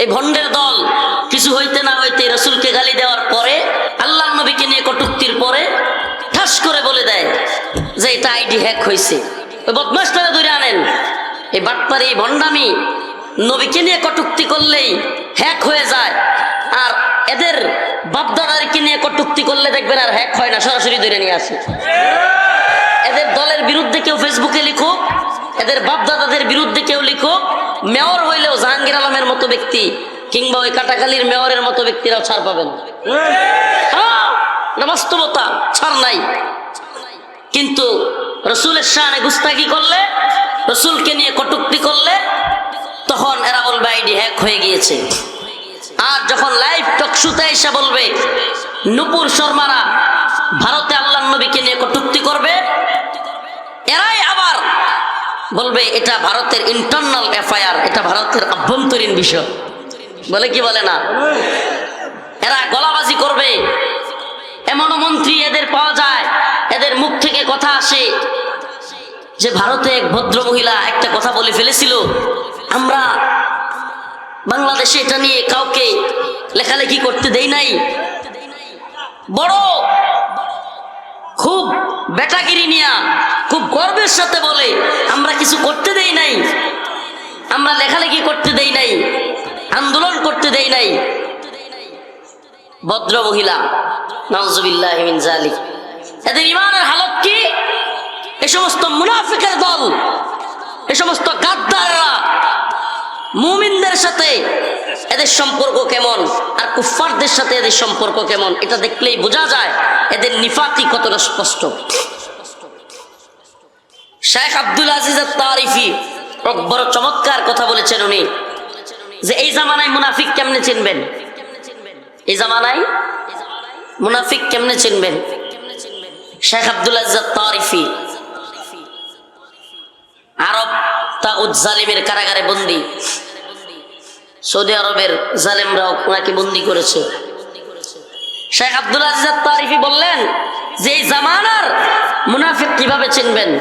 এই ভণ্ডের দল কিছু হইতে না হইতে রাসূলকে গালি দেওয়ার পরে, আল্লাহর নবীকে নিয়ে কটূক্তির পরে ঠাস করে বলে দেয় যে এটা আইডি হ্যাক হয়েছে। ওই বদমাশটারে ধরে আনেন। এই বাটপারি ভণ্ডামি নবীকে নিয়ে কটূক্তি করলেই হ্যাক হয়ে যায়, আর এদের বাপদাদারকে নিয়ে কটূক্তি করলে দেখবেন আর হ্যাক হয় না, সরাসরি ধরে নিয়ে আসে। এদের দলের বিরুদ্ধে কেউ ফেসবুকে লিখুক, এদের বাপদাদাদের বিরুদ্ধে কেউ লিখুক, মেয়র হইলেও জাহাঙ্গীর আলমের মতো ব্যক্তি কিংবা ওই কাটাখালীর মেয়রের মতো ব্যক্তিরাও ছাড় পাবেন। বাস্তবতা, ছাড় নাই। কিন্তু রসুলের শানে গুস্তাখি করলে, রসুলকে নিয়ে কটূক্তি করলে, তখন এরা বলবে আইডি হ্যাক হয়ে গিয়েছে। আর যখন লাইভ টকশোতে এসে বলবে নূপুর শর্মারা ভারতে আল্লাহর নবীকে নিয়ে কটূক্তি করবে, এরাই আবার বলবে এটা ভারতের ইন্টারনাল এফআইআর, এটা ভারতের আভ্যন্তরীণ বিষয়। বলে কি বলে না? এরা গলাবাজি করবে। এমনও মন্ত্রী এদের পাওয়া যায়, এদের মুখ থেকে কথা আসে যে ভারতে এক ভদ্র মহিলা একটা কথা বলে ফেলেছিল, আমরা বাংলাদেশে এটা নিয়ে কাউকে লেখালেখি করতে দেই নাই। বড় খুব বেটাগিরি নিয়া খুব গর্বের সাথে বলে আমরা কিছু করতে দেই নাই, আমরা লেখালেখি করতে দেই নাই, আন্দোলন করতে দেই নাই। ভদ্র মহিলা, নাউজুবিল্লাহি মিন যালিক। এদের ইমানের হালত কি? এই সমস্ত মুনাফিকের দল, এই সমস্ত গাদ্দাররা মুমিনদের সাথে এদের সম্পর্ক কেমন, আর কুফফারদের সাথে এদের সম্পর্ক কেমন, এটা দেখলেই বোঝা যায় এদের নিফাকি কতটা স্পষ্ট। শেখ আব্দুল আজিজ আত-তারিফি বড় চমৎকার কথা বলেছেন উনি, যে এই জামানায় মুনাফিক কেমনে চিনবেন, এই জামানায় মুনাফিক কেমনে চিনবেন। শেখ আব্দুল আজিজ আত-তারিফি আরব তাগুত জালিমের কারাগারে বন্দী, সৌদি আরবের জালেমরাও ওনাকে বন্দী করেছে। শেখ আব্দুল আজিজ আত-তারিফি বললেন যে এই জামানার মুনাফিক কিভাবে চিনবেন।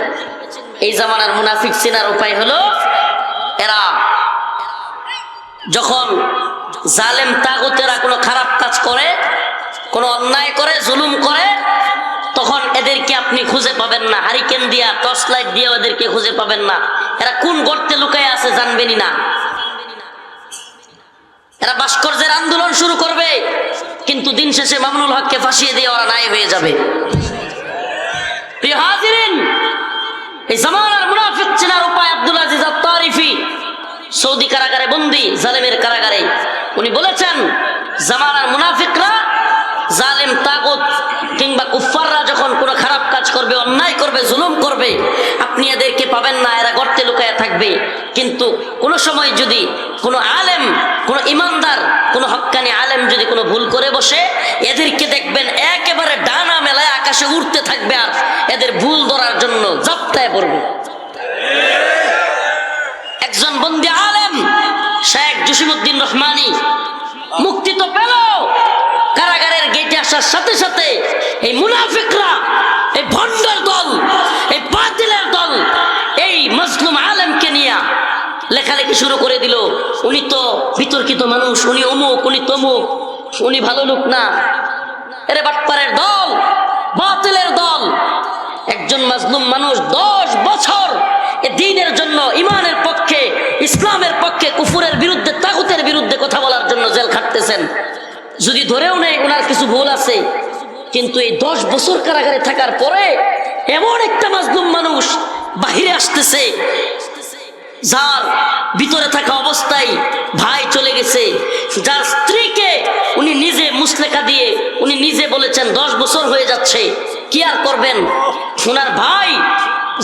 এই জামানার মুনাফিক চেনার উপায় হলো, এরা যখন জালেম তাগুতেরা কোনো খারাপ কাজ করে, কোনো অন্যায় করে, জুলুম করে, তখন এদেরকে আপনি খুঁজে পাবেন না, হারিকেন দিয়া টর্চ লাইট দিয়ে এদেরকে খুঁজে পাবেন না। এরা কোন গর্তে লুকায় আছে জানবেনই না। এরা ভাস্কর্যের আন্দোলন শুরু করবে, কিন্তু দিন শেষে মামুনুল হককে ফাঁসিয়ে দিয়ে ওরা নাই হয়ে যাবে। প্রিয় হাজিরিন, এই জামানার মুনাফিক চেনার উপায় আব্দুল আজিজ আত-তারিফি সৌদি কারাগারে বন্দী, জালেমের কারাগারে, উনি বলেছেন জামানার মুনাফিকরা, জালেম তাগুত কিংবা কুফফাররা যখন কোনো খারাপ কাজ করবে, অন্যায় করবে, জুলুম করবে, আপনি এদেরকে পাবেন না, এরা গর্তে লুকায় থাকবে। কিন্তু কোনো সময় যদি কোনো আলেম, কোনো ইমানদার, কোনো হক্কানি আলেম যদি কোনো ভুল করে বসে, এদেরকে দেখবেন একেবারে ডানা মেলায় আকাশে উঠতে থাকবে, আর এদের ভুল ধরার জন্য জাপ্তায় পড়বে। একজন বন্দী আলেম শেখ জসিমউদ্দিন রহমানী মুক্তি তো পেল, কারাগারের গেটে আসার সাথে সাথে এই মুনাফিকরা, এই ভণ্ডের দল, এই বাতিলের দল এই মজলুম আলেমকে নিয়ে লেখালেখি শুরু করে দিল। উনি তো বিতর্কিত মানুষ, উনি অমুক, উনি তমুক, উনি ভালো লোক না। এরে বাটপারের দল, বাতিলের দল। একজন মাজলুম মানুষ 10 বছর এ দ্বীনের জন্য, ইমানের পক্ষে, ইসলামের পক্ষে, কুফুরের বিরুদ্ধে, তাগুতের বিরুদ্ধে কথা বলার জন্য জেল খাটতেছেন। যদি ধরেও নেই ওনার কিছু ভুল আছে, কিন্তু এই 10 বছর কারাগারে থাকার পরে এমন একটা মাজলুম মানুষ বাহিরে আসতেছে, যার ভিতরে থাকা অবস্থায় ভাই চলে গেছে, যার স্ত্রীকে উনি নিজে মুসলেখা দিয়ে উনি নিজে বলেছেন 10 বছর হয়ে যাচ্ছে, কি আর করবেন। ওনার ভাই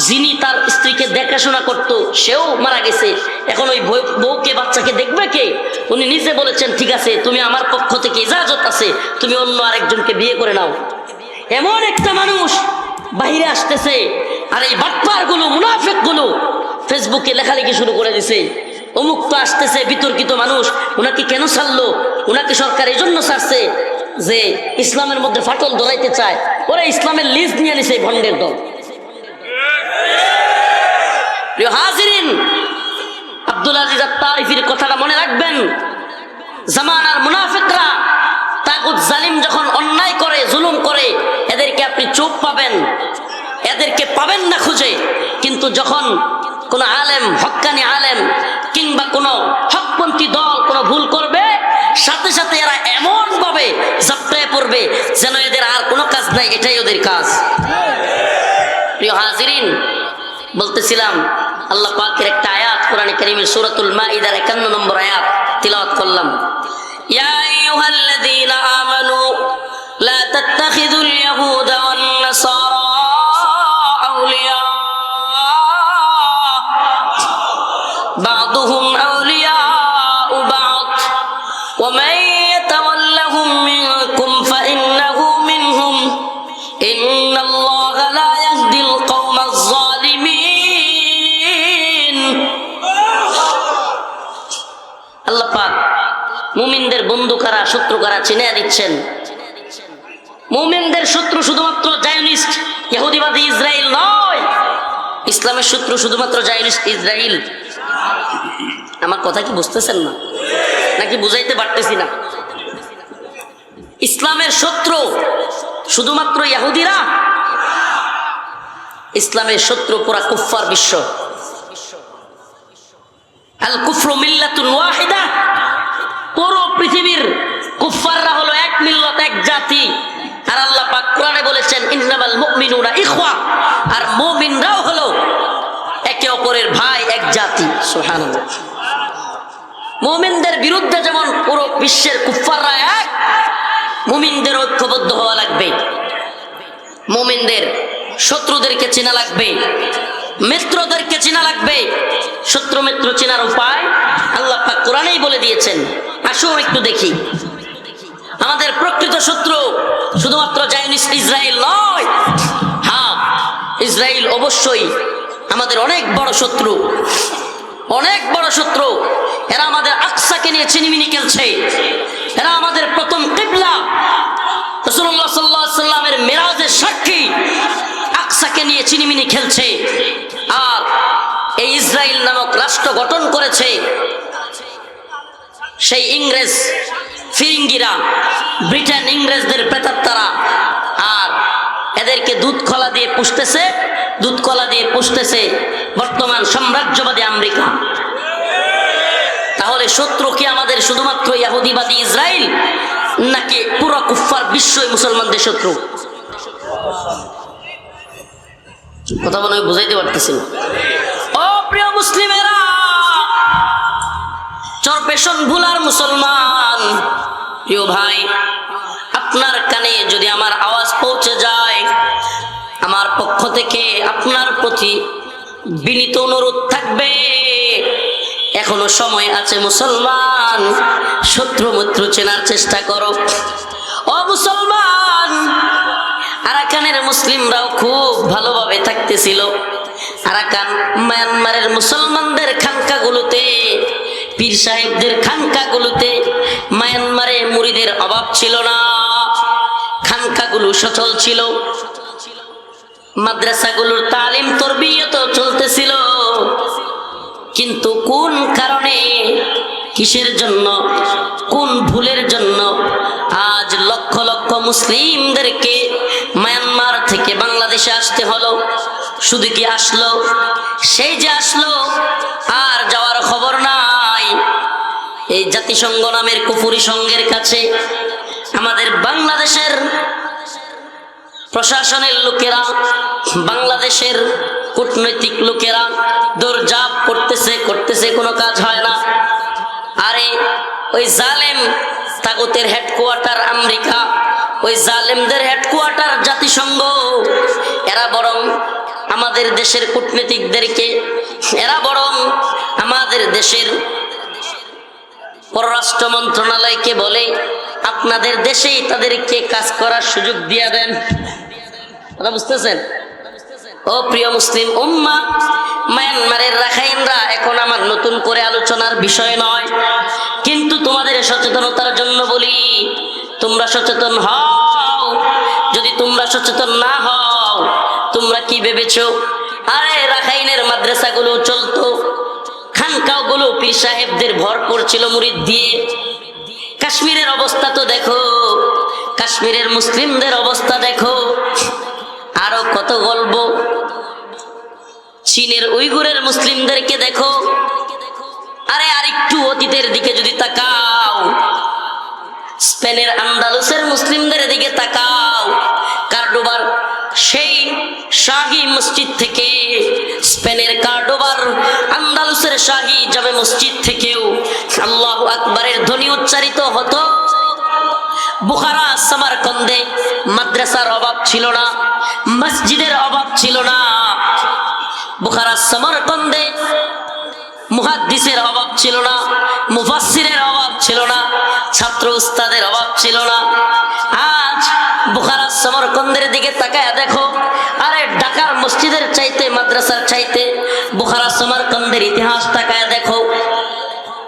যিনি তার স্ত্রীকে দেখাশোনা করত, সেও মারা গেছে, এখন ওই বউকে, বাচ্চাকে দেখবে কে? উনি নিজে বলেছেন ঠিক আছে, তুমি আমার পক্ষ থেকে ইজাজত আছে, তুমি অন্য আরেকজনকে বিয়ে করে নাও। এমন একটা মানুষ বাহিরে আসতেছে, আর এই বাটপার গুলো, মুনাফিক গুলো ফেসবুকে লেখালেখি শুরু করে দিছে, অমুক তো আসতেছে বিতর্কিত মানুষ, ওনাকে কেন ছাড়লো? ওনাকে সরকার এই জন্য ছাড়ছে যে ইসলামের মধ্যে ফাটল ধরাইতে চায়। ওরা ইসলামের লিস্ট নিয়ে নিছে ভণ্ডের দল। প্রিয় হাজিরিন, আব্দুল আজিজ আত-তারিফির কথাটা মনে রাখবেন। জামানার মুনাফিকরা তাগুত জালিম যখন অন্যায় করে, জুলুম করে, এদেরকে আপনি চুপ পাবেন, এদেরকে পাবেন না খুঁজে। কিন্তু যখন কোন আলেম, হক্কানি আলেম কিংবা কোন হকপন্থী দল কোন ভুল করবে, সাথে সাথে এরা এমন ভাবে ঝাপটায় পড়বে যেন এদের আর কোনো কাজ নাই, এটাই ওদের কাজ। প্রিয় হাজিরিন, বলতেছিলাম আল্লাহ পাকের একটা আয়াত কোরআনে কারীমের সূরাতুল মাইদার 51 নম্বর আয়াত তিলাওয়াত করলাম। ইয়া আইয়ুহাল্লাযীনা আমানু লা তাত্তাখিযুল ইয়াহুদা ওয়ান নাসারা আউলিয়া বা'দুহুম আউলিয়াউ বা'দ ওয়া মান ইয়াতাওয়াল্লাহুম মিনকুম ফাইন্নাহু মিনহুম ইন্নাল্লাহা লা ইয়াহদিল কওমাজ যালিমিন। আল্লাহ পাক মুমিনদের বন্ধু কারা, শত্রু কারা চিনে দিচ্ছেন। মুমিনদের শত্রু শুধুমাত্র জায়নিস্ট, ইহুদিবাদী ইসরায়েল নয়। ইসলামের শত্রু শুধুমাত্র জায়নিস্ট ইসরায়েল। আমার কথা কি বুঝতেছেন না, নাকি বুঝাইতে পারতেছি না? ইসলামের শত্রু শুধুমাত্র ইহুদিরা? ইসলামের শত্রু পুরা কুফফার বিশ্ব। আল কুফরু মিল্লাতুন ওয়াহিদা, পুরো পৃথিবীর কুফফাররা হলো এক মিল্লত, এক জাতি। আর আল্লাহ পাক কোরআনে বলেছেন ইন্নামাল মুমিনুনা ইখওয়া, আর মুমিনরাও হলো একে অপরের ভাই, এক জাতি। সুবহানাল্লাহ। মুমিনদের বিরুদ্ধে যেমন পুরো বিশ্বের কুফফাররা এক, মুমিনদের ঐক্যবদ্ধ হওয়া লাগবে। মুমিনদের শত্রুদেরকে চেনা লাগবে, মিত্রদেরকে চেনা লাগবে। শত্রু মিত্র চেনার উপায় আল্লাহ পাক কোরআনেই বলে দিয়েছেন। আসুন একটু দেখি। আমাদের প্রকৃত শত্রু শুধুমাত্র জায়নিস্ট ইসরায়েল নয়। হ্যাঁ, ইসরায়েল অবশ্যই আমাদের অনেক বড় শত্রু, অনেক বড় শত্রু। এরা আমাদের আকসাকে নিয়ে ছিনিমিনি খেলছে। এরা আমাদের প্রথম কিবলা, রাসূলুল্লাহ সাল্লাল্লাহু আলাইহি সাল্লামের মিরাজের সাক্ষী, আকসাকে নিয়ে ছিনিমিনি খেলছে। আর এই ইসরায়েল নামক রাষ্ট্র গঠন করেছে সেই ইংরেজ ফিরিঙ্গিরা, ব্রিটেন, ইংরেজদের প্রেতাত্মারা। আর এদেরকে দুধ কলা দিয়ে পুষতেছে, দুধ কলা দিয়ে পুষতেছে বর্তমান সাম্রাজ্যবাদী আমেরিকা। তাহলে শত্রু কি আমাদের শুধুমাত্র ইহুদিবাদী ইসরায়েল, নাকি পুরো কুফফার বিশ্বই মুসলমানদের শত্রু? কথা মনে হয় বুঝাইতে পারতেছি না। ও প্রিয় মুসলিমেরা, চরপেশন ভুলার মুসলমান, প্রিয় ভাই, আপনার কানে যদি আমার আওয়াজ পৌঁছে যায়, আমার পক্ষ থেকে আপনার প্রতি বিনীত অনুরোধ থাকবে, এখনো সময় আছে মুসলমান, শত্রু মিত্র চেনার চেষ্টা করো। ও মুসলমান, আরাকানের মুসলিমরাও খুব ভালোভাবে থাকতেছিল। আরাকান মায়ানমারের মুসলমানদের খানকাগুলোতে, পীর সাহেবদের খানকাগুলোতে মায়ানমারে মুরিদের অভাব ছিল না। খানকাগুলো সচল ছিল, মাদ্রাসাগুলোর তালিম তরবিয়ত চলতেছিল। কিন্তু কোন কারণে, কিসের জন্য, কোন ভুলের জন্য আজ লক্ষ লক্ষ মুসলিমদেরকে মায়ানমার থেকে বাংলাদেশে আসতে হলো? শুধু কি আসলো? সেই যে আসলো, আর যাওয়ার খবর নাই। এই জাতিসংঘ নামের কুফরি সংঘের কাছে আমাদের বাংলাদেশের প্রশাসনের লোকেরা, বাংলাদেশের কূটনৈতিক লোকেরা দৌড়ঝাঁপ করতেছে, কোনো কাজ হয় না। আরে ওই জালেম তাগুতের হেডকোয়ার্টার আমেরিকা, ওই জালেমদের হেডকোয়ার্টার জাতিসংঘ, এরা বরং আমাদের দেশের কূটনীতিকদেরকে, এরা বরং আমাদের দেশের পররাষ্ট্র মন্ত্রণালয়কে বলে আপনাদের দেশেই তাদেরকে কাজ করার সুযোগ দিয়ে দেন। কথা বুঝতেছেন? ও প্রিয় মুসলিম উম্মাহ, মায়ানমারের রাখাইনরা এখন আমার নতুন করে আলোচনার বিষয় নয়, কিন্তু তোমাদের সচেতনতার জন্য বলি, তোমরা সচেতন হও। যদি তোমরা সচেতন না হও, তোমরা কি ভেবেছো? আরে রাখাইনের মাদ্রাসাগুলো চলতো, খানকাগুলো পীর সাহেবদের ভরপুর ছিল মুরিদ দিয়ে। কাশ্মীরের অবস্থা তো দেখো, কাশ্মীরের মুসলিমদের অবস্থা দেখো। আরো কত গল্প, চীনের উইগুরের মুসলিমদেরকে দেখো। আরে আরেকটু অতীতের দিকে যদি তাকাও, স্পেনের আন্দালুসের মুসলিমদের দিকে তাকাও। কার্ডোবার সেই শাহী মসজিদ থেকে, স্পেনের কার্ডোবার আন্দালুসের শাহী জামে মসজিদ থেকেও আল্লাহু আকবারের ধ্বনি উচ্চারিত হতো। বুখারা সামারকন্দে মাদ্রাসার অভাব ছিল না, মসজিদের অভাব ছিল না। বুখারা সামারকন্দে মুহাদ্দিসের অভাব ছিল না, মুফাসসিরের অভাব ছিল না, ছাত্র উস্তাদের অভাব ছিল না। আজ বুখারা সমরকন্দের দিকে তাকায় দেখো, আরে ঢাকার মসজিদের চাইতে, মাদ্রাসার চাইতে বুখারা সমরকন্দের ইতিহাস তাকায় দেখো,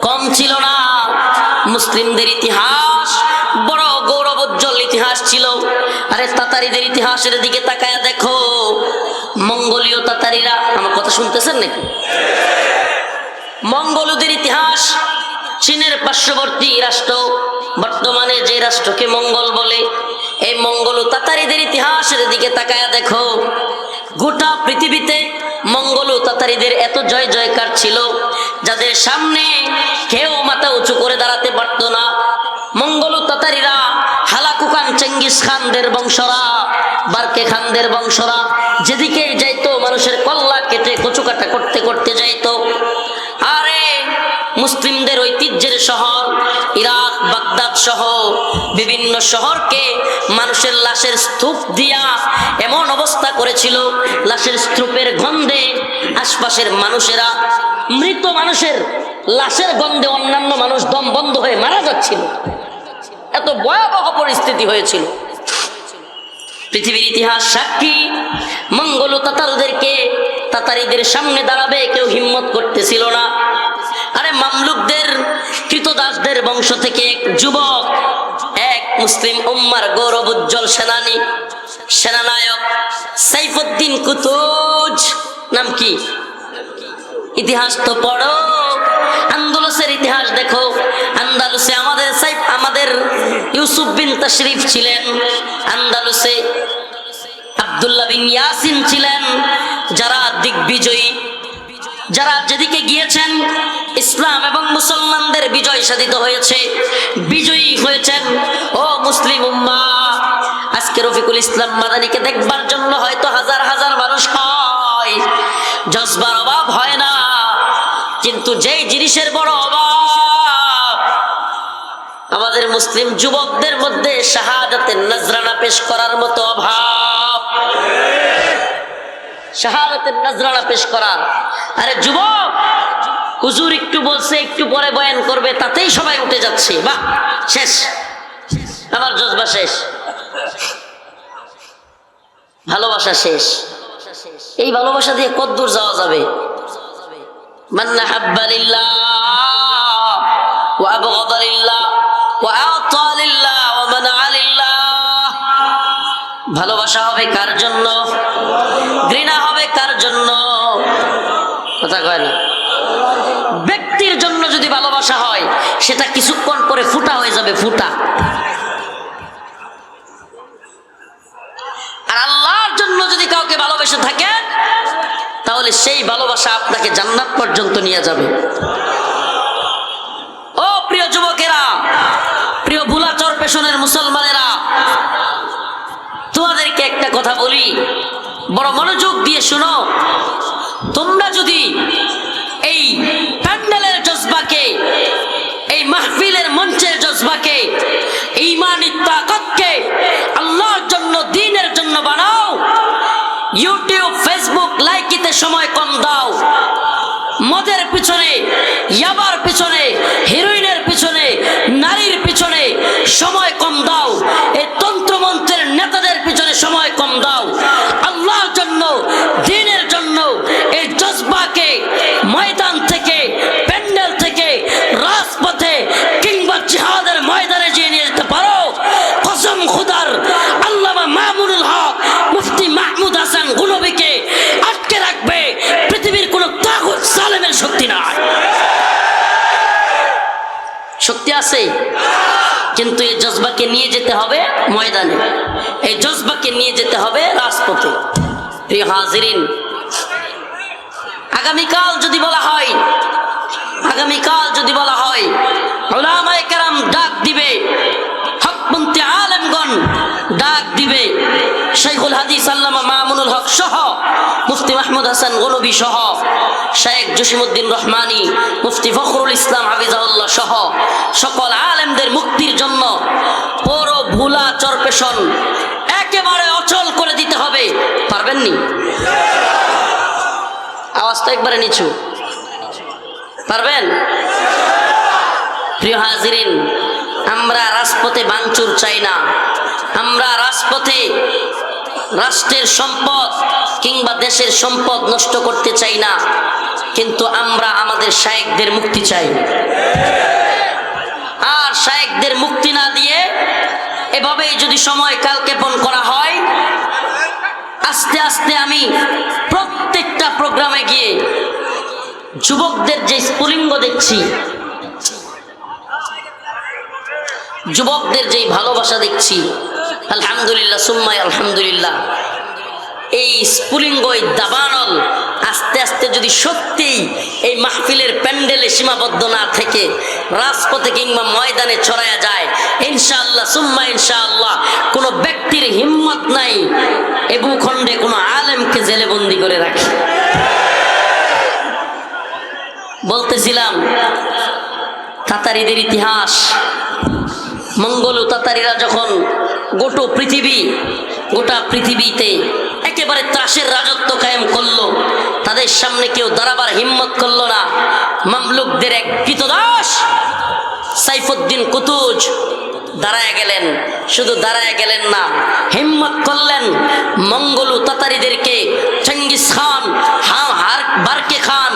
কম ছিল না। মুসলিমদের ইতিহাস বড় গৌরবোজ্জ্বল ইতিহাস ছিল। আরে তাতারিদের ইতিহাসের দিকে তাকায় দেখো, মঙ্গোলীয় তাতারিরা, আমার কথা শুনতেছেন নাকি? মঙ্গোলদের ইতিহাস, চীনের পার্শ্ববর্তী রাষ্ট্র, বর্তমানে যে রাষ্ট্রকে মঙ্গল বলে, এই মঙ্গল তাতারিদের ইতিহাসের দিকে তাকায়া দেখো। গোটা পৃথিবীতে মঙ্গল তাতারিদের এত জয় জয়কার ছিল, যাদের সামনে কেউ মাথা উঁচু করে দাঁড়াতে পারত না। মঙ্গল তাতারিরা হালাকু খান, চেঙ্গিস খানদের বংশরা, বারকে খানদের বংশরা, যেদিকে যাইতো মানুষের কল্লা কেটে কচুকাটা করতে করতে যাইতো। আরে মুসলিমদের ঐতিহ্যের শহর ইরাক, বাগদাদ সহ বিভিন্ন শহরকে মানুষের লাশের স্তূপ দিয়া এমন অবস্থা করেছিল, লাশের স্তূপের গন্ধে আশপাশের মানুষেরা, মৃত মানুষের লাশের গন্ধে অন্যান্য মানুষ দম বন্ধ হয়ে মারা যাচ্ছিল। এত ভয়াবহ পরিস্থিতি হয়েছিল। পৃথিবীর ইতিহাস সাক্ষী, মঙ্গল তাতারদেরকে, তাতারিদের সামনে দাঁড়াবে কেউ হিম্মত করতেছিল না। আরে মামলুকদের, কৃতদাসদের বংশ থেকে এক যুবক, এক মুসলিম উম্মার গৌরব উজ্জ্বল সেনানী, সেনানায়ক সাইফুদ্দিন কুতুজ, নাম কি? ইতিহাস তো পড়ো, আন্দালুসের ইতিহাস দেখো। আন্দালুসে আমাদের ইউসুফ বিন তাশরিফ ছিলেন, আন্দালুসে আব্দুল্লাহ বিন ইয়াসিন ছিলেন, যারা দিগ্বিজয়ী, যারা যেদিকে গিয়েছেন ইসলাম এবং মুসলমানদের বিজয় সাধিত হয়েছে, বিজয়ী হয়েছেন। ও মুসলিম উম্মাহ, আজকে রফিকুল ইসলাম মাদানীকে দেখবার জন্য হয়তো হাজার হাজার মানুষ হয়, জজবার অভাব হয় না, কিন্তু যেই জিনিসের বড় অভাব, আমাদের মুসলিম যুবকদের মধ্যে শাহাদাতের নজরানা পেশ করার মতো অভাব। শাহাদাতের নজরানা পেশ করার। আরে যুবক, হুজুর একটু বলছে একটু পরে বয়ান করবে, তাতেই সবাই উঠে যাচ্ছে, বাহ শেষ, আমার জজবা শেষ, ভালোবাসা শেষ। এই ভালোবাসা দিয়ে কতদূর যাওয়া যাবে? মান আহাব্বা লিল্লাহ ওয়া আবগাদা লিল্লাহ ওয়া আ'তা লিল্লাহ ওয়া মানা'a লিল্লাহ। ভালোবাসা হবে কার জন্য? ঘৃণা হবে কার জন্য? কথা কয় না। ব্যক্তির জন্য যদি ভালোবাসা হয়, সেটা কিছুক্ষণ পরে ফুটা হয়ে যাবে, ফুটা। আর আল্লাহর জন্য যদি কাউকে ভালোবেসে থাকেন, তাহলে সেই ভালোবাসা আপনাকে জান্নাত পর্যন্ত নিয়ে যাবে। ও প্রিয় যুবকেরা, প্রিয় ভুলাচর পেশনের মুসলমানেরা, তোমাদেরকে একটা কথা বলি, বড় মনোযোগ দিয়ে শুনো। তোমরা যদি এই প্যান্ডেলের জজবাকে, এই মাহফিলের মঞ্চের জজবাকে, ঈমানি তাকতকে আল্লাহর জন্য, দ্বীনের জন্য বানাও, ইউটিউব, ফেসবুক লাইকিতে সময় কম দাও, মদের পিছনে, ইয়াবার পিছনে, হিরোইনের পিছনে, নারীর পিছনে সময় কম দাও, এই তন্ত্রমন্ত্রের নেতাদের পিছনে সময় কম দাও। আল্লাহর জন্য, দ্বীনের জন্য এই জজবাকে ময়দান থেকে, প্যান্ডেল থেকে, রাজপথে কিংবা জিহাদের ময়দানে নিয়ে যেতে পারো। কসম খুদার, আল্লামা মামুনুল হক, মুফতি মাহমুদ হাসান গুনবীকে আটকে রাখবে পৃথিবীর কোন তাগুত জালেমের শক্তি নাই। শক্তি আছে? কিন্তু এই জজবাকে নিয়ে যেতে হবে ময়দানে, এই জজবাকে নিয়ে যেতে হবে রাজপথে। প্রিয় হাজিরিন, আগামীকাল যদি বলা হয়, উলামায়ে কেরাম ডাক দিবে, হকপন্থী আলেমগণ ডাক দিবে, শাইখুল হাদিস আল্লামা মামুনুল হক সহ, মুফতি মাহমুদ হাসান গলবী সহ, শাইখ জসিমউদ্দিন রহমানী, মুফতি ফখরুল ইসলাম হাফিজাহুল্লাহ সহ সকল আলেমদের মুক্তির জন্য পুরো ভুলা চরপেশন একেবারে অচল করে দিতে হবে। পারবেননি? আওয়াজটা একবারে নিচু, পারবেন? প্রিয় হাজিরিন, আমরা রাজপথে ভাঙচুর চাই না, আমরা রাজপথে রাষ্ট্রের সম্পদ কিংবা দেশের সম্পদ নষ্ট করতে চাই না, কিন্তু আমরা আমাদের শায়েখদের মুক্তি চাই। আর শায়েখদের মুক্তি না দিয়ে এভাবেই যদি সময় কালক্ষেপণ করা হয়, আস্তে আস্তে আমি প্রত্যেকটা প্রোগ্রামে গিয়ে যুবকদের যে স্ফুলিঙ্গ দেখছি, যুবকদের যেই ভালোবাসা দেখছি, আলহামদুলিল্লাহ সুম্মাই আলহামদুলিল্লাহ, এই স্ফুলিঙ্গ, এই দাবানল আস্তে আস্তে যদি সত্যিই এই মাহফিলের প্যান্ডেলে সীমাবদ্ধ না থেকে রাজপথে কিংবা ময়দানে ছড়ায়া যায়, ইনশাআল্লাহ সুম্মা ইনশাআল্লাহ কোনো ব্যক্তির হিম্মত নাই এ ভূখণ্ডে কোনো আলেমকে জেলে বন্দি করে রাখে। বলতেছিলাম তাতারিদের ইতিহাস, মঙ্গল তাতারিরা যখন গোটা পৃথিবীতে একেবারে ত্রাসের রাজত্ব কায়েম করলো, তাদের সামনে কেউ দাঁড়াবার হিম্মত করলো না। মামলুকদের এক কৃতদাস সাইফুদ্দিন কুতুজ দাঁড়ায় গেলেন, শুধু দাঁড়ায় গেলেন না, হিম্মত করলেন মঙ্গল তাতারিদেরকে, চেঙ্গিস খান, বারকে খান,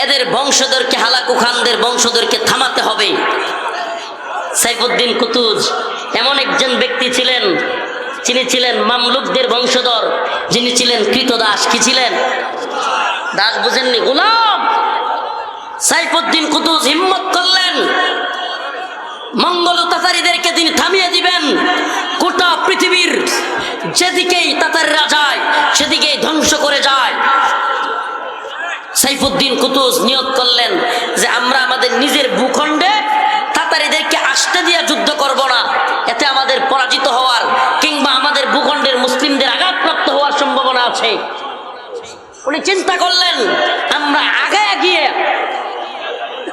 এদের বংশধরকে, হালাকু খানদের বংশধরকে থামাতে হবে। সাইফুদ্দিন কুতুজ এমন একজন ব্যক্তি ছিলেন, যিনি ছিলেন মামলুকদের বংশধর, যিনি ছিলেন কৃতদাস। কি ছিলেন? দাস বুঝেননি, গোলাম। সাইফুদ্দিন কুতুজ হিম্মত করলেন মঙ্গল তাতারিদেরকে তিনি থামিয়ে দিবেন। গোটা পৃথিবীর যেদিকেই তাতারিরা যায় সেদিকেই ধ্বংস করে যায়। সাইফুদ্দিন কুতুজ নিয়ত করলেন যে আমরা আমাদের নিজের ভূখণ্ডে তাতারিদেরকে আসতে দিয়ে যুদ্ধ করব না, এতে আমাদের পরাজিত হওয়ার কিংবা আমাদের ভূখণ্ডের মুসলিমদের আঘাতপ্রাপ্ত হওয়ার সম্ভাবনা আছে। উনি চিন্তা করলেন আমরা আগায় গিয়ে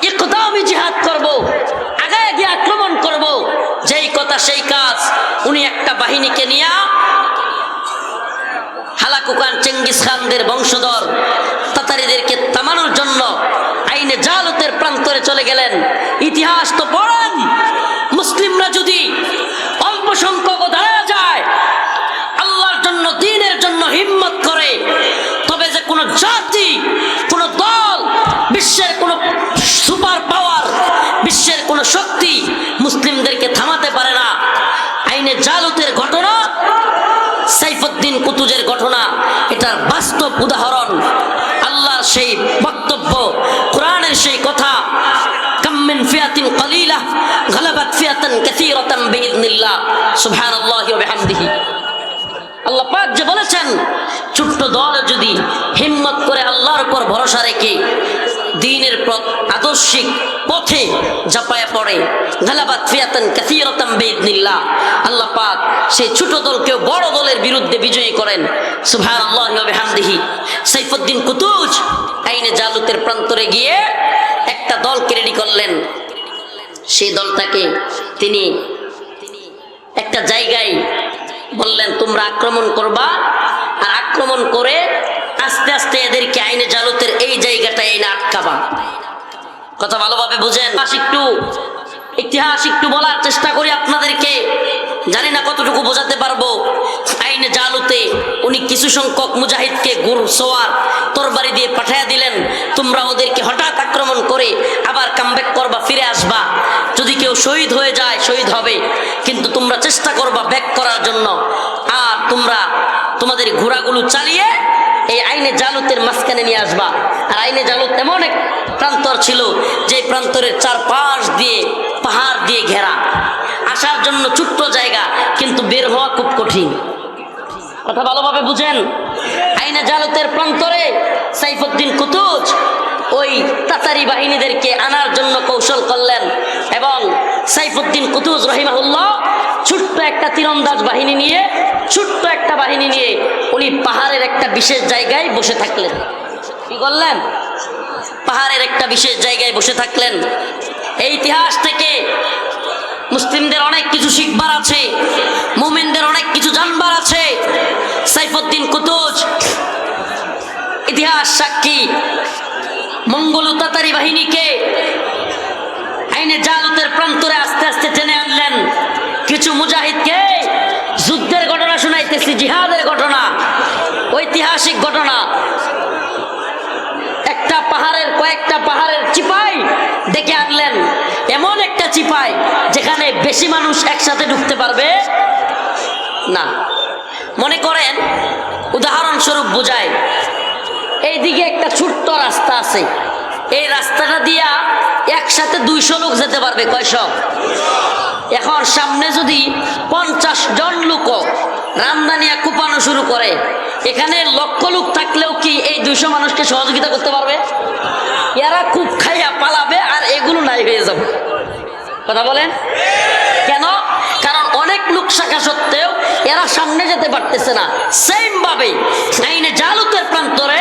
ইকদামি জিহাদ করব, আগায় গিয়ে আক্রমণ করব। যেই কথা সেই কাজ, উনি একটা বাহিনীকে নিয়ে হালাকু খান, চেঙ্গিস খানদের বংশধর তাতারিদেরকে থামানোর জন্য আইনে জালুতের প্রান্তরে চলে গেলেন। ইতিহাস তো পড়েন, মুসলিমরা যদি অল্প সংখ্যক দাঁড়া যায়, আল্লাহর জন্য, দ্বীনের জন্য হিম্মত করে, তবে যে কোনো জাতি, কোনো দল, বিশ্বের কোনো সুপার পাওয়ার, বিশ্বের কোনো শক্তি মুসলিমদেরকে থামাতে পারে না। আইনে জালুতের ঘটনা, সাইফুদ্দিন কুতুজের ঘটনা, এটার বাস্তব উদাহরণ। আল্লাহর সেই বক্তব্য, কোরআনের সেই কথা, কাম মিন ফিয়াতিন কালিলা গালাবাত ফিয়াতান কাসীরাতান বিইذنিল্লাহ, সুবহানাল্লাহি ওয়া বিহামদিহি। আল্লাহ পাক যে বলেছেন, ছোট্ট দল যদি হিম্মত করে আল্লাহর উপর ভরসা রেখে দ্বীনের আদর্শিক পথে ঝাঁপায়া পড়ে, গালাবাত ফিয়াতান কাসীরাতান বিইذنিল্লাহ, আল্লাহ পাক সেই ছোট দলকেও বড় দলের বিরুদ্ধে বিজয়ী করেন। সুবহানাল্লাহি ওয়া বিহামদিহি। সাইফুদ্দিন কুতুজ আইনে জালুতের প্রান্তরে গিয়ে একটা দলকে রেডি করলেন। সেই দলটাকে তিনি একটা জায়গায় বললেন, তোমরা আক্রমণ করবা, আর আক্রমণ করে আস্তে আস্তে এদেরকে আইনে জালুতের এই জায়গাটায় এনে আটকাবা। কথা ভালোভাবে বুঝেন। ইতিহাস একটু বলার চেষ্টা করি আপনাদেরকে, জানি না কতটুকু বোঝাতে পারবো। আইনে জালুতে উনি কিছু সংখ্যক মুজাহিদকে ঘোড়সওয়ার তরবারি দিয়ে পাঠিয়ে দিলেন, তোমরা ওদেরকে হঠাৎ আক্রমণ করে আবার কামব্যাক করবা, ফিরে আসবা। যদি কেউ শহীদ হয়ে যায় শহীদ হবে, কিন্তু তোমরা চেষ্টা করবা ব্যাক করার জন্য। আর তোমরা তোমাদের ঘোড়াগুলো চালিয়ে এই আইনে জালুতের মাঝখানে নিয়ে আসবা। আর আইনে জালুত এমন এক প্রান্তর ছিল যে প্রান্তরের চারপাশ দিয়ে পাহাড় দিয়ে দিয়ে ঘেরা, আসার জন্য ছোট্ট জায়গা, কিন্তু বের হওয়া খুব কঠিন। কথা ভালোভাবে বুঝেন। আইনে জালুতের প্রান্তরে সাইফুদ্দিন কুতুজ ওই তাতারি বাহিনীদেরকে আনার জন্য কৌশল করলেন, এবং সাইফুদ্দিন কুতুজ রহিমাহুল্লাহ ছোট্ট একটা তীরন্দাজ বাহিনী নিয়ে, ছোট্ট একটা বাহিনী নিয়ে উনি পাহাড়ের একটা বিশেষ জায়গায় বসে থাকলেন। কি করলেন? পাহাড়ের একটা বিশেষ জায়গায় বসে থাকলেন। এই ইতিহাস থেকে মুসলিমদের অনেক কিছু শিখবার আছে, মুমিনদের অনেক কিছু জানবার আছে। সাইফুদ্দিন কুতুজ ইতিহাস সাক্ষী মঙ্গল তাতারি বাহিনীকে আইনে জালুতের প্রান্তরে আস্তে আস্তে টেনে আনলেন। কিছু মুজাহিদকে যুদ্ধের ঘটনা শোনাইতেছি, জিহাদের ঘটনা, ঐতিহাসিক ঘটনা। একটা পাহাড়ের, কয়েকটা পাহাড়ের চিপাই ডেকে আনলেন, এমন একটা চিপাই যেখানে বেশি মানুষ একসাথে ঢুকতে পারবে না। মনে করেন, উদাহরণস্বরূপ বোঝায়, এইদিকে একটা ছোট্ট রাস্তা আছে, এই রাস্তাটা দিয়া একসাথে 200 লোক যেতে পারবে। কয়শো? এখন সামনে যদি 50 জন লোক রামদানিয়া কুপানো শুরু করে, এখানে লক্ষ লোক থাকলেও কি এই 200 মানুষকে সহযোগিতা করতে পারবে? এরা খুব খাইয়া পালাবে আর এগুলো নাই হয়ে যাবে। কথা বলেন কেন? কারণ অনেক লোক শাখা সত্ত্বেও এরা সামনে যেতে পারতেছে না। সেম ভাবে আইনে জালুতের প্রান্তরে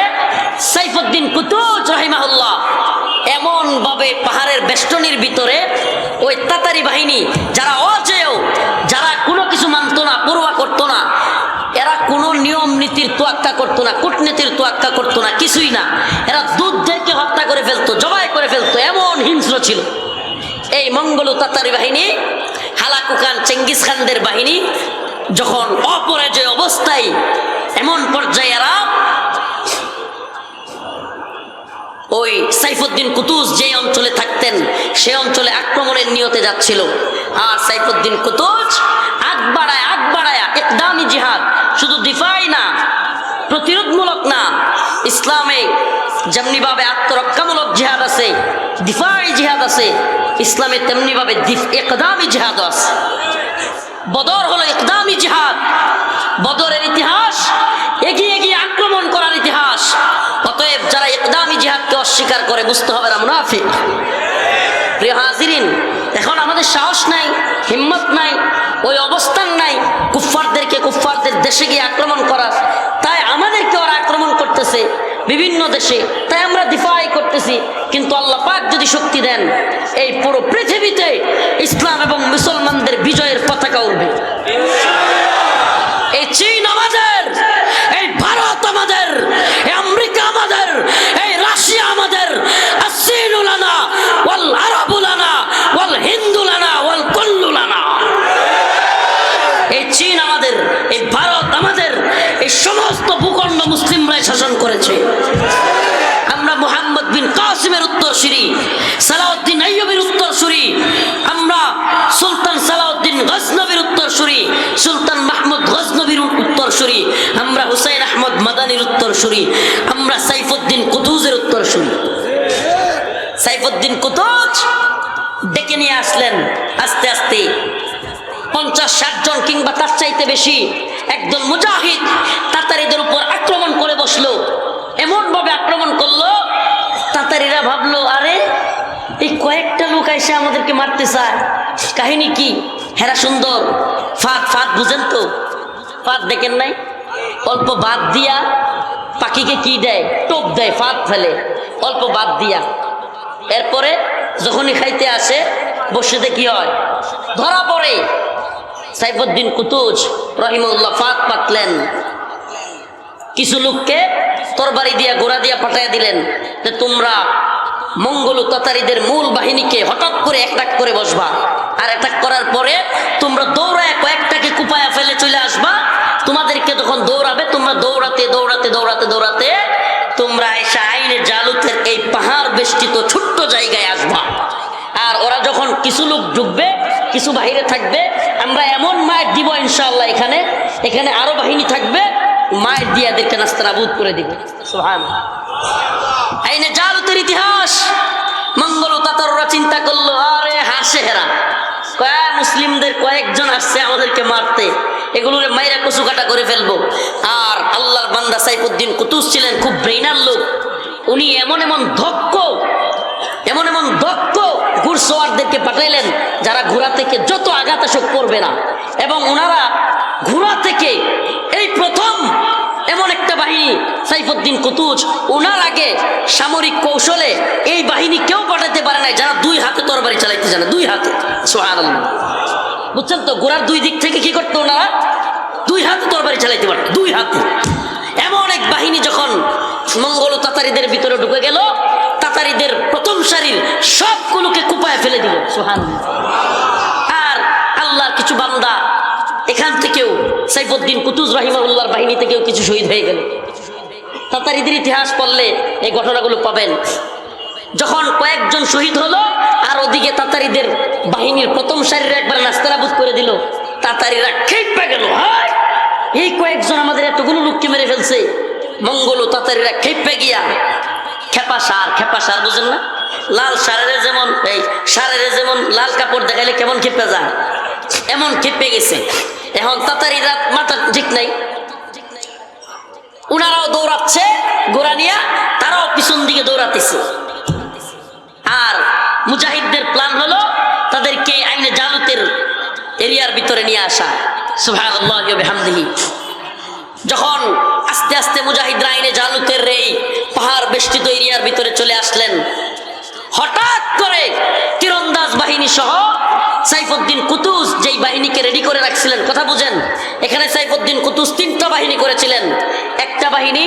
সাইফুদ্দিন কুতুজ রাহিমাহুল্লাহ এমন ভাবে পাহাড়ের বেষ্টনীর ভিতরে ওই তাতারি বাহিনী, যারা অজেয়, যারা কোনো কিছু মানত না, পরোয়া করতো না, এরা কোনো নিয়ম নীতির তোয়াক্কা করতো না, কূটনীতির তোয়াক্কা করতো না, কিছুই না। এরা দুধদেরকে হত্যা করে ফেলতো, জবাই করে ফেলতো, এমন হিংস্র ছিল। এই মঙ্গল তাতারি বাহিনী, হালাকু খান চেঙ্গিস খানদের বাহিনী যখন অপরাজয় অবস্থায়, এমন পর্যায়ে এরা ওই সাইফুদ্দিন কুতুজ যে অঞ্চলে থাকতেন সে অঞ্চলে আক্রমণের নিয়তে যাচ্ছিল। আর সাইফুদ্দিন কুতুজ আগ বাড়ায়া ইকদামি জিহাদ, শুধু দিফাই না, প্রতিরোধমূলক না, ইসলামে যেমনিভাবে আত্মরক্ষামূলক জিহাদ আছে, দিফাই জিহাদ আছে, ইসলামে তেমনিভাবে ইকদামি জিহাদ আছে। বদর হলো ইকদামি জিহাদ, বদরের ইতিহাস এগিয়ে গিয়ে আক্রমণ করার ইতিহাস। অতএব যারা ইকদামি জিহাদকে অস্বীকার করে, বুঝতে হবে না মুনাফিক। প্রিয় হাজিরিন, এখন আমাদের সাহস নাই, হিম্মত নাই, ওই অবস্থান নাই কুফফারদের দেশে গিয়ে আক্রমণ করার। তাই আমাদেরকে ওরা আক্রমণ করতেছে বিভিন্ন দেশে, তাই আমরা দিফাই করতেছি। কিন্তু আল্লাহ পাক যদি শক্তি দেন, এই পুরো পৃথিবীতে ইসলাম এবং মুসলমানদের বিজয়ের পতাকা উঠবে। এই চীন আমাদের, এই ভারত আমাদের, এই আমেরিকা আমাদের, এই রাশিয়া আমাদের, আসসিনু লানা ওয়াল আরাবু লানা ওয়াল হিন্দু লানা ওয়াল কুল্লু লানা। এই চীন আমাদের, এই ভারত আমাদের, এই সমস্ত ভূখণ্ড মুসলিমরাই শাসন করেছে। আমরা মুহাম্মদ বিন কাসিমের উত্তরসূরি, সালাউদ্দিন আইয়ুবীর উত্তরসূরি, আমরা সুলতান সালাউদ্দিন গজনবীর উত্তরসূরি, সুলতান মাহমুদ গজনবীর উত্তরসূরি, আমরা হুসাইন আহমদ মাদানির উত্তরসূরি, আমরা সাইফুদ্দিন কুতুজের উত্তরসূরি। সাইফুদ্দিন কুতুজ ডেকে নিয়ে আসলেন আস্তে আস্তে 50-60 জন কিংবা তার চাইতে বেশি একদল মুজাহিদ তাতারিদের উপর আক্রমণ করে বসলো। এমন ভাবে আক্রমণ করলো, তাতারিরা ভাবলো, আরে এই কয়েকটা লোক এসে আমাদেরকে মারতে চায়, কাহিনী কি? হেরা সুন্দর ফাঁদ বুঝেন তো? ফাঁদ দেখেন নাই? অল্প বাদ দিয়া পাখিকে কি দেয়? টোপ দেয়, ফাঁদ ফেলে অল্প বাদ দিয়া। এরপরে যখনই খাইতে আসে বসেতে কি হয়? ধরা পড়ে। সাইফুদ্দিন কুতুজ রহিমাহুল্লাহ ফাঁদ পাতলেন, কিছু লোককে তরবারি দিয়া গোড়া দিয়া পাঠাইয়া দিলেন যে তোমরা মঙ্গল তাতারিদের মূল বাহিনীকে হঠাৎ করে অ্যাটাক করে বসবা, আর অ্যাটাক করার পরে তোমরা দৌড়ায় কয়েকটাকে কুপায়া ফেলে চলে আসবা। তোমাদেরকে যখন দৌড়াবে, তোমরা দৌড়াতে দৌড়াতে দৌড়াতে দৌড়াতে তোমরা এসে আইনে জালুতের এই পাহাড় বেষ্টিত ছোট্ট জায়গায় আসবা। আর ওরা যখন কিছু লোক ঢুকবে, কিছু বাহিরে থাকবে, আমরা এমন মায়ের দিব ইনশাআল্লাহ, এখানে আরো বাহিনী থাকবে, মায়ের দিয়ে এদেরকে নাস্তানাবুদ করে দিবে। সুবহানাল্লাহ। আইনে জালুতের ইতিহাস। মঙ্গল তাতাররা চিন্তা করলো, আরে হাসে হেরা, মুসলিমদের কয়েকজন আসছে আমাদেরকে মারতে, এগুলোর মাইরা কচু কাটা করে ফেলবো। আর আল্লাহর বান্দা সাইফুদ্দিন কুতুস ছিলেন খুব ব্রেইনার লোক। উনি এমন এমন দক্ষ ঘুড়সওয়ারদেরকে পাঠাইলেন যারা ঘোড়া থেকে যত আঘাত আসুক করবে না। এবং ওনারা ঘোড়া থেকে এই প্রথম এমন একটা বাহিনী সাইফুদ্দিন কুতুজ, ওনার আগে সামরিক কৌশলে এই বাহিনী কেউ পাঠাতে পারে নাই যারা দুই হাতে তরবারি চালাইতে জানে, দুই হাতে। সুবহানাল্লাহ, বুঝছেন তো? ঘোড়ার দুই দিক থেকে কি করতো ওনারা? দুই হাতে তরবারি চালাইতে পারত, দুই হাতে। এমন এক বাহিনী যখন মঙ্গল তাতারিদের ভিতরে ঢুকে গেল, তাতারিদের প্রথম সারির সবগুলোকে কুপায় ফেলে দিল। সুবহানাল্লাহ। আর আল্লাহর কিছু বান্দা এখান থেকেও সাইফুদ্দিন কুতুজ রাহিমাহুল্লাহর বাহিনী থেকেও কিছু শহীদ হয়ে গেল। তাতারিদের ইতিহাস পড়লে এই ঘটনাগুলো পাবেন। যখন কয়েকজন শহীদ হলো আর ওদিকে তাতারিদের বাহিনীর প্রথম সারির একবার নাস্তানাবুদ করে দিল, তাতারিরা খেপে গেল। এই কয়েকজন আমাদের এতগুলো লোককে মেরে ফেলছে। মঙ্গল তাতারিরা খেপে গিয়া খেপা সার বুঝেন না? লাল সারের যেমন এই সারের যেমন লাল কাপড় দেখাইলে কেমন খেপে যায়, এমন খেপে গেছে। এখন তাতারিরা মাথা ঠিক নাই, উনারাও দৌড়াচ্ছে ঘোড়া নিয়া, তারাও পিছন দিকে দৌড়াতেছে। আর মুজাহিদদের প্ল্যান হলো তাদেরকে আইনে জালুতের এরিয়ার ভিতরে নিয়ে আসা। সুবহানাল্লাহি ওয়া বিহামদিহি। যখন আস্তে আস্তে মুজাহিদরা আইনে জালুতের এই পাহাড় বেষ্টিত এরিয়ার ভিতরে চলে আসলেন, হঠাৎ করে তীরন্দাজ বাহিনী সহ সাইফুদ্দিন কুতুজ যেই বাহিনীকে রেডি করে রাখছিলেন, কথা বুঝেন, এখানে সাইফুদ্দিন কুতুজ তিনটা বাহিনী করেছিলেন। একটা বাহিনী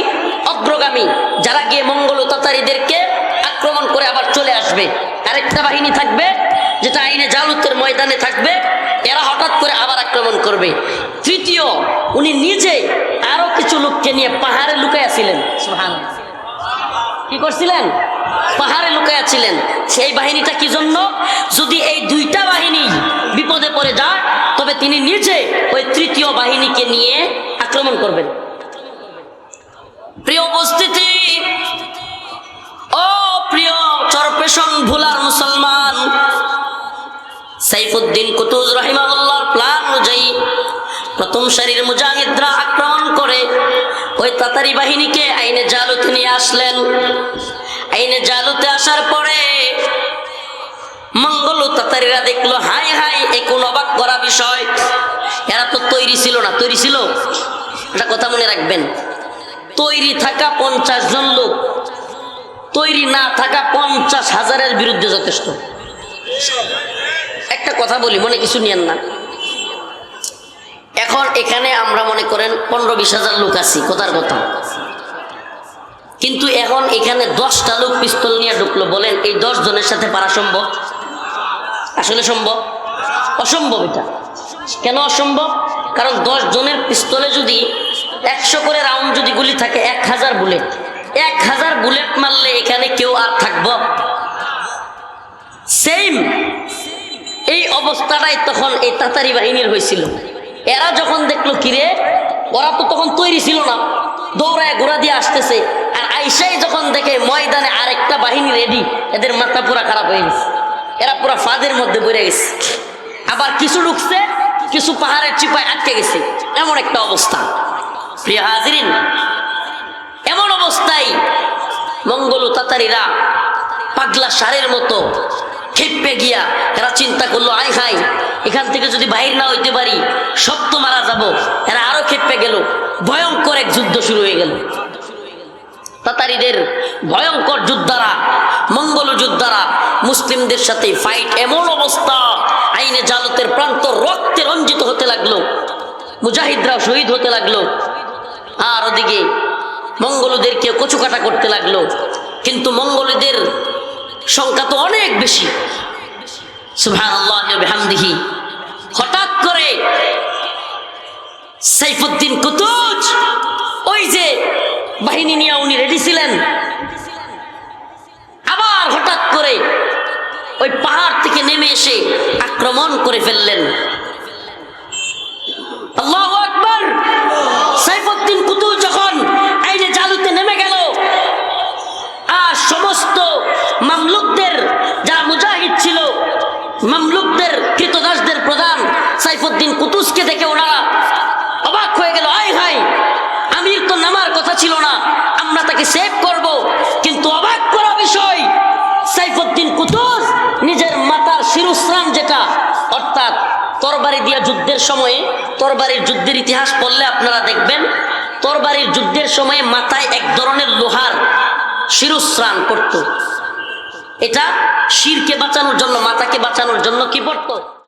অগ্রগামী, যারা গিয়ে মঙ্গল তাতারিদেরকে আক্রমণ করে আবার চলে আসবে। আরেকটা বাহিনী থাকবে যেটা আইনে জালুতের ময়দানে থাকবে, এরা হঠাৎ করে আবার আক্রমণ করবে। তৃতীয়, উনি নিজে আরো কিছু লোককে নিয়ে পাহাড়ে লুকাইয়াছিলেন। সুবহানাল্লাহ, কি করছিলেন? পাহাড়ে লুকাইয়াছিলেন। সেই বাহিনীটা কি জন্য? যদি এই দুইটা বাহিনী বিপদে পড়ে যায় তবে তিনি নিজে ওই তৃতীয় বাহিনীকে নিয়ে আক্রমণ করবেন। প্রিয় উপস্থিতি, ও প্রিয় চরপেশন ভুলার মুসলমান, সাইফুদ্দিন কুতুজ রাহিমাহুল্লাহর প্ল্যান অনুযায়ী প্রথম সারির মুজাহিদরা আক্রমণ করে ওই তাতারি বাহিনীকে আইনে জালুতে নিয়ে আসলেন। আইনে জালুতে আসার পরে মঙ্গল তাতারিরা দেখলো, হাই এ কোন অবাক করা বিষয়। এরা তো তৈরি ছিল না। তৈরি ছিল, একটা কথা মনে রাখবেন, তৈরি থাকা 50 জন লোক তৈরি না থাকা 50,000-এর বিরুদ্ধে যথেষ্ট। একটা কথা বলি, মনে কিছু নিয়েন না। এখন এখানে আমরা মনে করেন 15-20 হাজার লোক আছি, কথার কথা, কিন্তু এখন এখানে 10টা লোক পিস্তল নিয়ে ঢুকলো, বলেন এই 10 জনের সাথে পারা সম্ভব? আসলে সম্ভব? অসম্ভব। এটা কেন অসম্ভব? কারণ 10 জনের পিস্তলে যদি 100 করে রাউন্ড যদি গুলি থাকে, 1000 বুলেট, 1000 বুলেট মারলে এখানে কেউ আর থাকবো? সেম এই অবস্থাটাই তখন এই তাতারি বাহিনীর হয়েছিল। এরা যখন দেখলো কিরে, ওরা তো তখন তৈরি ছিল না, দৌড়ায় ঘোড়া দিয়ে আসতেছে, আর আইসাই যখন দেখে ময়দানে আরেকটা বাহিনী রেডি, এদের মাথা পুরা খারাপ হয়ে গেছে। এরা পুরা ফাঁদের মধ্যে পড়ে গেছে। আবার কিছু ঢুকছে, কিছু পাহাড়ের চিপায় আটকে গেছে। এমন একটা অবস্থা। প্রিয় হাজিরিন, এমন অবস্থায় মঙ্গল তাতারিরা পাগলা সারের মতো খেপে গিয়া এরা চিন্তা করলো, আই হাই, এখান থেকে যদি বাহির না হইতে পারি সব তো মারা যাব। এরা আরো খেপে গেল। ভয়ঙ্কর এক যুদ্ধ শুরু হয়ে গেল। তাতারিদের ভয়ঙ্কর যোদ্ধারা, মঙ্গল যোদ্ধারা মুসলিমদের সাথে ফাইট। এমন অবস্থা, আইনে জালতের প্রান্ত রক্তে রঞ্জিত হতে লাগলো, মুজাহিদরা শহীদ হতে লাগলো, আর ওদিকে মঙ্গলদেরকে কচুকাটা করতে লাগলো। কিন্তু মঙ্গলদের সংখ্যা তো অনেক বেশি। সুবহানাল্লাহ ওয়া বিহামদিহি। হঠাৎ করে সাইফুদ্দিন কুতুজ ওই যে বাহিনী নিয়ে উনি রেডি ছিলেন, আবার হঠাৎ করে ওই পাহাড় থেকে নেমে এসে আক্রমণ করে ফেললেন। আল্লাহু আকবার। সাইফুদ্দিন কুতুজ যখন আইনে জালুতে নেমে গেল, আর সমস্ত মামলুকদের, যারা মুজাহিদ ছিল, মামলুকদের কৃতদাস সাইফুদ্দিন কুতুসকে দেখে ওনারা অবাক হয়ে গেল, আয় হায়, আমির তো নামার কথা ছিল না, আমরা তাকে সেভ করব। কিন্তু অবাক করা বিষয়, সাইফুদ্দিন কুতুস নিজের মাতার শিরস্ত্রাণ, যেটা অর্থাৎ তরবারি দিয়া যুদ্ধের সময়ে, তরবারির যুদ্ধের ইতিহাস পড়লে আপনারা দেখবেন, তরবারির যুদ্ধের সময়ে মাথায় এক ধরনের লোহার শিরস্ত্রাণ করত। এটা শিরকে বাঁচানোর জন্য, মাথাকে বাঁচানোর জন্য কি পড়তো?